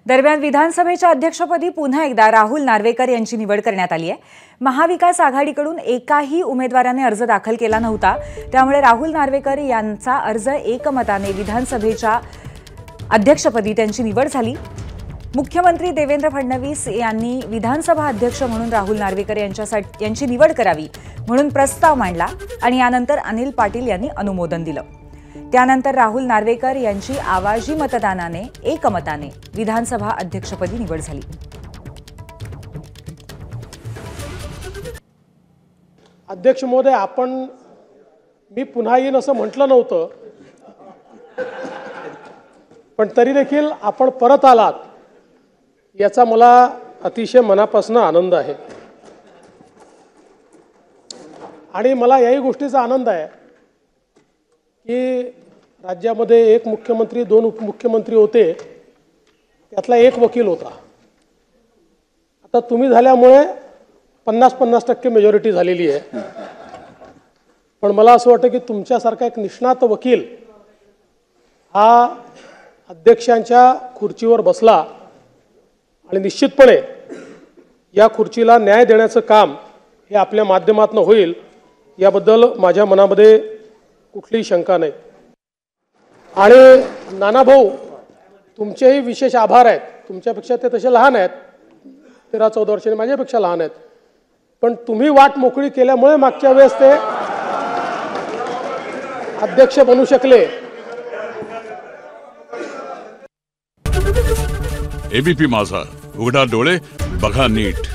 दरम्यान विधानसभेच्या अध्यक्षपदी पुन्हा एकदा राहुल नार्वेकर यांची निवड करण्यात आली आहे। महाविकास आघाडीकडून एकाही उमेदवाराने अर्ज दाखल केला नव्हता, त्यामुळे राहुल नार्वेकर यांचा अर्ज एकमताने विधानसभेच्या अध्यक्षपदी त्यांची निवड झाली। मुख्यमंत्री देवेंद्र फडणवीस यांनी विधानसभा अध्यक्ष म्हणून राहुल नार्वेकर यांची निवड करावी म्हणून प्रस्ताव मांडला आणि यानंतर अनिल पाटील यांनी अनुमोदन दिलं। त्यानंतर राहुल नार्वेकर यांची आवाजी मतदानाने एकमताने विधानसभा अध्यक्षपदी निवड झाली। अध्यक्ष महोदय, मी पुन्हा येईन असं म्हटलं नव्हतं, पण तरी देखील आपण परत आलात याचा मला अतिशय मनापासून आनंद आहे। आणि मला याही गोष्टीचा आनंद आहे की राज्यामध्ये एक मुख्यमंत्री, दोन उपमुख्यमंत्री होते, त्यातला एक वकील होता। आता तुम्ही झाल्यामुळे 50-50% मेजॉरिटी झालेली आहे। पण मला असं वाटतं की तुमच्यासारखा एक निष्णात वकील हा अध्यक्षांच्या खुर्चीवर बसला आणि निश्चितपणे या खुर्चीला न्याय देण्याचं काम हे आपल्या माध्यमातून होईल, याबद्दल माझ्या मनामध्ये कुठलीही शंका नाही। आणि नानाभाऊ, तुमचेही विशेष आभार आहेत। तुमच्यापेक्षा ते तसे लहान आहेत, 13-14 वर्षांनी माझ्यापेक्षा लहान आहेत, पण तुम्ही वाट मोकळी केल्यामुळे मागच्या वेळेस ते अध्यक्ष बनू शकले। एबीपी माझा, उघडा डोळे बघा नीट।